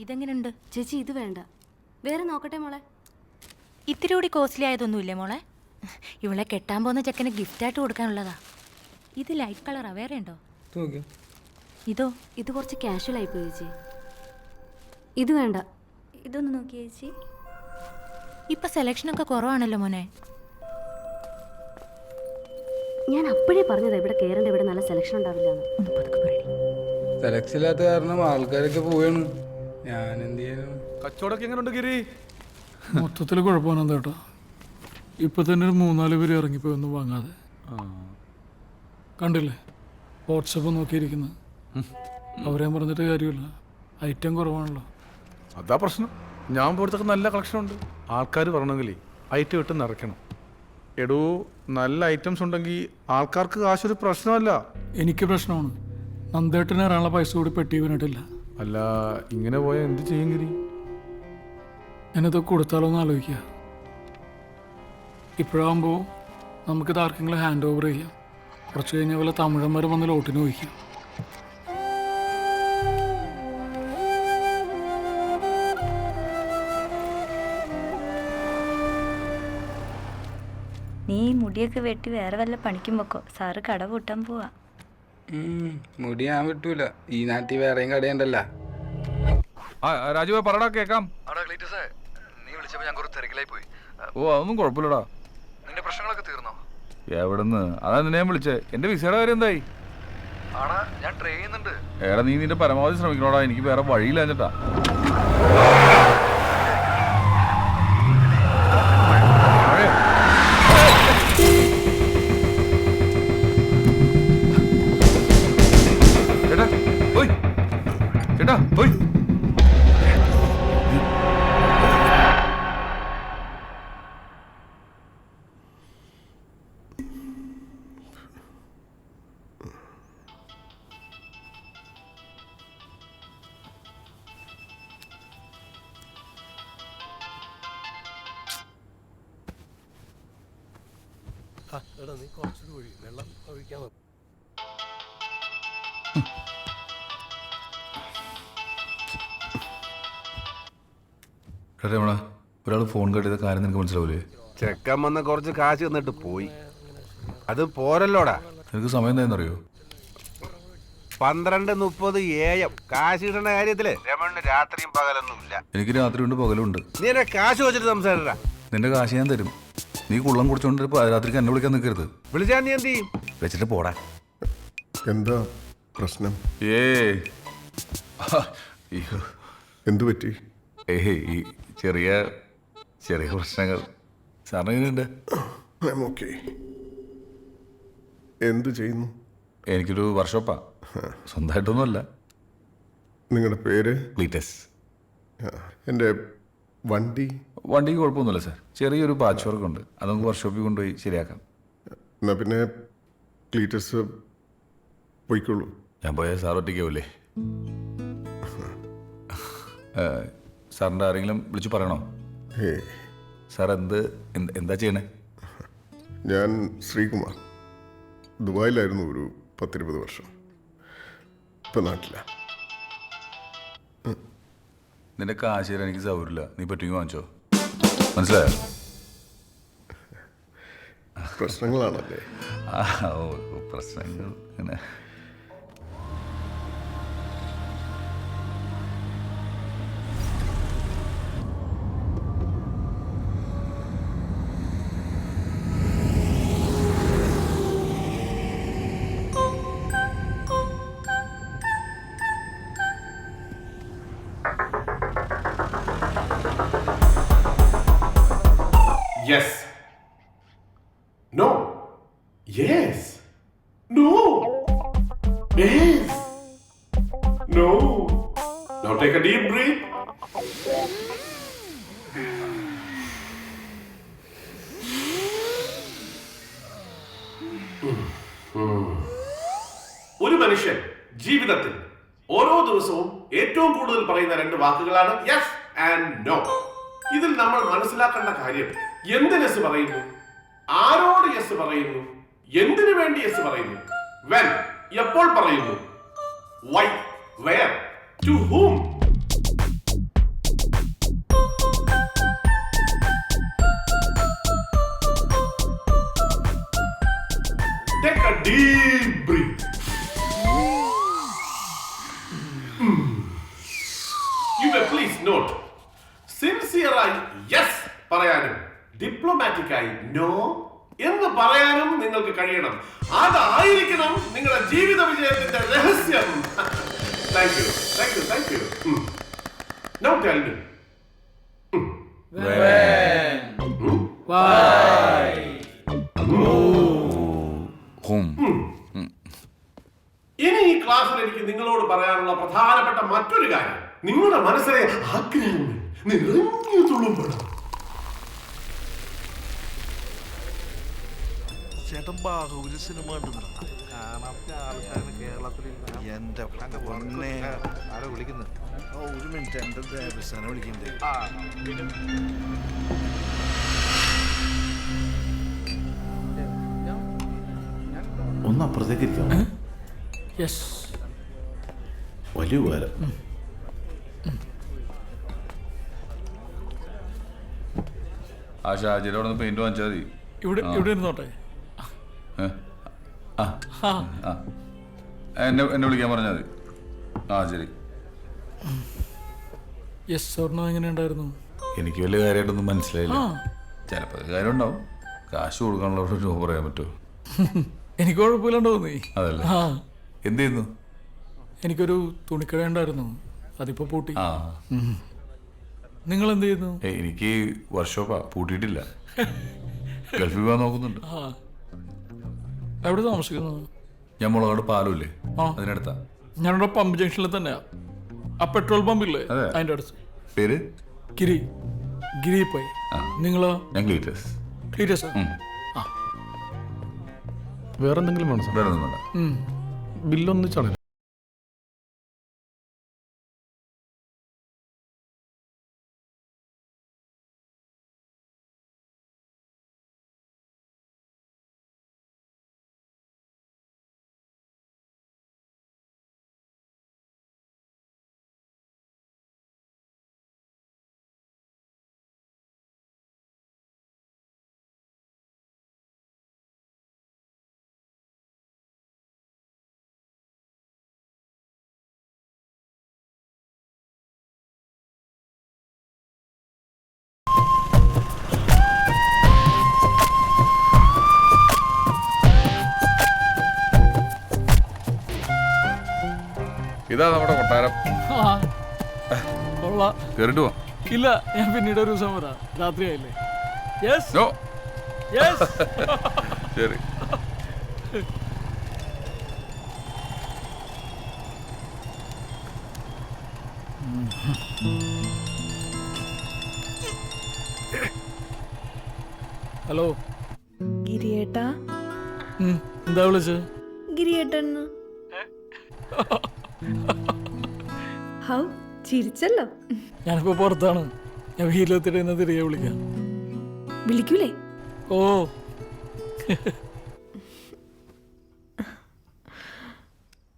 ഇതെങ്ങനെയുണ്ട് ചേച്ചി? ഇത് വേണ്ട, വേറെ നോക്കട്ടെ മോളെ. ഇത്തിരി കൂടി കോസ്റ്റ്ലി ആയതൊന്നുമില്ലേ മോളെ? ഇവളെ കെട്ടാൻ പോകുന്ന ചെക്കന് ഗിഫ്റ്റായിട്ട് കൊടുക്കാനുള്ളതാ. ഇത് ലൈറ്റ് കളറാ, വേറെ ഉണ്ടോ? ഇതോ? ഇത് കുറച്ച് കാഷ്വൽ ആയിപ്പോയി ചേച്ചി. ഇത് വേണ്ട, ഇതൊന്ന് നോക്കിയേ ചേച്ചി. ഇപ്പൊ സെലക്ഷനൊക്കെ കുറവാണല്ലോ മോനെ. ഞാൻ അപ്പോഴേ പറഞ്ഞതാ ഇവിടെ കയറേണ്ട, ഇവിടെ നല്ല സെലക്ഷൻ ഉണ്ടാവില്ല. ഒന്ന് പതുക്കെ പറയടി. സെലക്ഷൻ ഇല്ലാത്ത കാരണം ആൾക്കാരൊക്കെ പോവാണ്. ഞാൻ എന്ത് ചെയ്യാനും. കച്ചവടമൊക്കെ എങ്ങനെയുണ്ട് ഗിരി? മൊത്തത്തിൽ കുഴപ്പമാണ് കേട്ടോ. ഇപ്പൊ തന്നെ ഒരു 3-4 പേര് ഇറങ്ങിപ്പോയി ഒന്നും വാങ്ങാതെ. കണ്ടില്ലേ വാട്സപ്പ് നോക്കിയിരിക്കുന്നത്? അവരെ പറഞ്ഞിട്ട് കാര്യമില്ല, ഐറ്റം കുറവാണല്ലോ. അതാ പ്രശ്നം. ഞാൻ പോലത്തൊക്കെ നല്ല കളക്ഷൻ ഉണ്ട്. ആൾക്കാർ പറയണമെങ്കിലേ ഐറ്റം ഇട്ട് നിറയ്ക്കണം. എടോ, നല്ല ഐറ്റംസ് ഉണ്ടെങ്കിൽ ആൾക്കാർക്ക് കാശൊരു പ്രശ്നമല്ല. എനിക്ക് പ്രശ്നമാണ്. നന്ദേട്ടന് ഇറാനുള്ള പൈസ കൂടി പെട്ടി വീണിട്ടില്ല. അല്ല, ഇങ്ങനെ പോയാൽ എന്ത് ചെയ്യും ഗിരി? ഞാനിതൊക്കെ കൊടുത്താലോ എന്ന് ആലോചിക്കുക. ഇപ്പോഴാകുമ്പോൾ നമുക്കിത് ആർക്കെങ്കിലും ഹാൻഡ് ഓവർ ചെയ്യാം. കുറച്ച് കഴിഞ്ഞാൽ വല്ല തമിഴന്മാർ വന്ന് ലോട്ടിന് വയ്ക്കാം. നീ മുടിയൊക്കെ വെട്ടി വേറെ വല്ല പണിക്കും വെക്കോ, സാറ് കട പൂട്ടാൻ പോവാ. മുടി ഞാൻ വിട്ടൂല. ഈ നാട്ടിൽ വേറെയും കടയുണ്ടല്ലോ. രാജുവേ പറടാ, കേക്കാം. നീ വിളിച്ചപ്പോ ഞാൻ കുറച്ച് തിരക്കിലായി പോയി. ഓ, അതൊന്നും കുഴപ്പമില്ലടാ. നിന്റെ പ്രശ്നങ്ങളൊക്കെ തീർന്നോ? എവിടെന്ന്? അതാ നിന്നെ ഞാൻ വിളിച്ചേ. എന്റെ വിസയുടെ കാര്യം എന്തായി? ആടാ, ഞാൻ ട്രൈ ചെയ്യുന്നുണ്ട്. എടാ, നീ നിന്റെ പരമാവധി ശ്രമിക്കണോടാ. എനിക്ക് വേറെ വഴിയില്ല ചേട്ടാ. ചേട്ടാ ഓയ്, ചേട്ടാ ഓയ്. നീ കുറച്ചുകൂടി ഒഴി, വെള്ളം ഒഴിക്കാൻ. രമണ, ഒരാൾ ഫോൺ കട്ട് ചെയ്ത കാര്യം നിനക്ക് മനസ്സിലാവൂലേ? ചെക്കൻ വന്ന് കുറച്ച് കാശ് തന്നിട്ട് പോയി. അത് പോരല്ലോടാ. നിനക്ക് സമയം എന്തായെന്നറിയോ? 12:30 AM. കാശ് കിട്ടുന്ന കാര്യത്തില് രമണിന് രാത്രിയും പകലൊന്നും ഇല്ല. എനിക്ക് രാത്രിയുണ്ട് പകലുണ്ട്. നീ എന്നെ കാശ് വെച്ചിട്ട് സംസാരിടാ. നിന്റെ കാശ് ഞാൻ തരും. നീ കുള്ളം കുടിച്ചോണ്ട് രാത്രിക്ക് എന്നെ വിളിക്കാൻ നിൽക്കരുത്. വിളിച്ചാൽ നീ എന്ത് ചെയ്യും? വെച്ചിട്ട് പോടാ. എന്താ പ്രശ്നം? എന്തു പറ്റി? ഈ ചെറിയ ചെറിയ പ്രശ്നങ്ങൾ. സാറിന് എങ്ങനെയുണ്ട്? ഓക്കെ. എന്തു ചെയ്യുന്നു? എനിക്കൊരു വർക്ക്ഷോപ്പാ, സ്വന്തമായിട്ടൊന്നുമല്ല. നിങ്ങളുടെ പേര്? ക്ലീറ്റസ്. എൻ്റെ വണ്ടിക്ക് കുഴപ്പമൊന്നുമില്ല സാർ. ചെറിയൊരു പാച്ച് വർക്ക് ഉണ്ട്, അത് നമുക്ക് വർക്ക്ഷോപ്പിൽ കൊണ്ടുപോയി ശരിയാക്കാം. എന്നാ പിന്നെ ക്ലീറ്റസ് പോയിക്കോളൂ. ഞാൻ പോയാൽ സാർ ഒറ്റയ്ക്കാവൂലേ? സാറിൻ്റെ ആരെങ്കിലും വിളിച്ച് പറയണോ? സാർ എന്താ ചെയ്യണേ? ഞാൻ ശ്രീകുമാർ. ദുബായിലായിരുന്നു ഒരു 10-20 വർഷം. ഇപ്പം നാട്ടില. നിന്റെ കാശ് തരാൻ എനിക്ക് സൗകര്യമില്ല. നീ പറ്റുമെങ്കിൽ വാങ്ങിച്ചോ. മനസ്സിലായോ? പ്രശ്നങ്ങളാണല്ലേ? ഓ, പ്രശ്നങ്ങൾ അങ്ങനെ. Yes. No. Yes. No. Yes. No. Now take a deep breath. ഒരു മനുഷ്യൻ ജീവിതത്തിൽ ഓരോ ദിവസവും ഏറ്റവും കൂടുതൽ പറയുന്ന 2 വാക്കുകളാണ് യെസ് ആൻഡ് നോ. ഇതിൽ നമ്മൾ മനസ്സിലാക്കേണ്ട കാര്യം, എന്തിന് യെസ് പറയുന്നു, ആരോട് യെസ് പറയുന്നു, എന്തിനു വേണ്ടി യെസ് പറയുന്നു, വെൻ എപ്പോൾ പറയുന്നു, why, where, to whom. Deep breath. You may please note, സിൻസിയറായി യെസ് പറയാനും ഡിപ്ലോമാറ്റിക്കായി നോ എന്ന് പറയാനും നിങ്ങൾക്ക് കഴിയണം. അതായിരിക്കണം നിങ്ങളുടെ ജീവിത വിജയത്തിന്റെ രഹസ്യം. Thank you, thank you, thank you. Now tell me, ഇനി ഈ ക്ലാസ്സിൽ എനിക്ക് നിങ്ങളോട് പറയാനുള്ള പ്രധാനപ്പെട്ട മറ്റൊരു കാര്യം, നിങ്ങളുടെ മനസ്സിലെ ആഗ്രഹങ്ങൾ നിറഞ്ഞു തുളുമ്പണം. ചേട്ടൻ ബാഹുബലി സിനിമ എന്റെ പൊന്നെ ആരോ വിളിക്കുന്നത്. ഒരു മിനിറ്റ്, എന്റെ ദേവസ്ഥാനം വിളിക്കണ്ടേ. ഒന്ന് അപ്പുറത്തേക്ക് ഇരിക്കാം. യെസ്. വലിയ ഉപകാരം. ആ ഷാജിയുടെ അവിടെ നിന്ന് പെയിന്റ് വാങ്ങിച്ചാൽ മതി. ഇവിടെ ഇരുന്നോട്ടെ. എന്നെ വിളിക്കാൻ പറഞ്ഞാൽ മതി. ആ ശരി. യെസ് സ്വർണ്ണ എങ്ങനെ ഉണ്ടായിരുന്നു? എനിക്ക് വലിയ കാര്യമായിട്ടൊന്നും മനസ്സിലായില്ല. ചിലപ്പോൾ കാര്യം ഉണ്ടാവും. കാശ് കൊടുക്കാനുള്ള ഒരു രൂപ പറയാൻ പറ്റുമോ? എനിക്ക് കുഴപ്പമില്ലാണ്ട് തോന്നി. അതല്ലേ. ആ, എന്ത് ചെയ്യുന്നു? എനിക്കൊരു തുണിക്കട ഉണ്ടായിരുന്നു, അതിപ്പോ പൂട്ടി. ആ, നിങ്ങൾ എന്ത് ചെയ്യുന്നു? എനിക്ക് വർക്ക്ഷോപ്പാ, പൂട്ടിയിട്ടില്ല. ഗൾഫിൽ പോകാൻ നോക്കുന്നുണ്ട്. ആ, എവിടെ താമസിക്കുന്നു? ഞാൻ മുളകാട് പാലമില്ലേ, ആ. അതിനടുത്താ. ഞാനിവിടെ പമ്പ് ജംഗ്ഷനിൽ തന്നെയാ. ആ പെട്രോൾ പമ്പില്ലേ, അതെ. അതിൻ്റെ അടുത്ത്. പേര് ഗിരി പൈ. നിങ്ങളോ? ഞാൻ ക്ലീറ്റസ്. ക്ലീറ്റസ്. വേറെ എന്തെങ്കിലും വേണം സാർ? വേറെ ഒന്നും വേണ്ട. ബില്ലൊന്നിച്ചാണ്. ഇതാ നമ്മുടെ കൊട്ടാരം. കേറിട്ട് പോ. ഇല്ല, ഞാൻ പിന്നീട് ഒരു ദിവസം വരാം. രാത്രിയായില്ലേ? യെസ്. നോ. യെസ്. ശരി. ഹലോ. ഗിരിയേട്ടാ. എന്താ വിളിച്ചത്? ഗിരിയേട്ടൻ. ഹൗ ചിരിച്ചല്ലോ. ഞാനിപ്പോ പുറത്താണ്. ഞാൻ വീട്ടിലെത്തിയിട്ട് തിരികെ വിളിക്കാം. വിളിക്കൂലേ? ഓ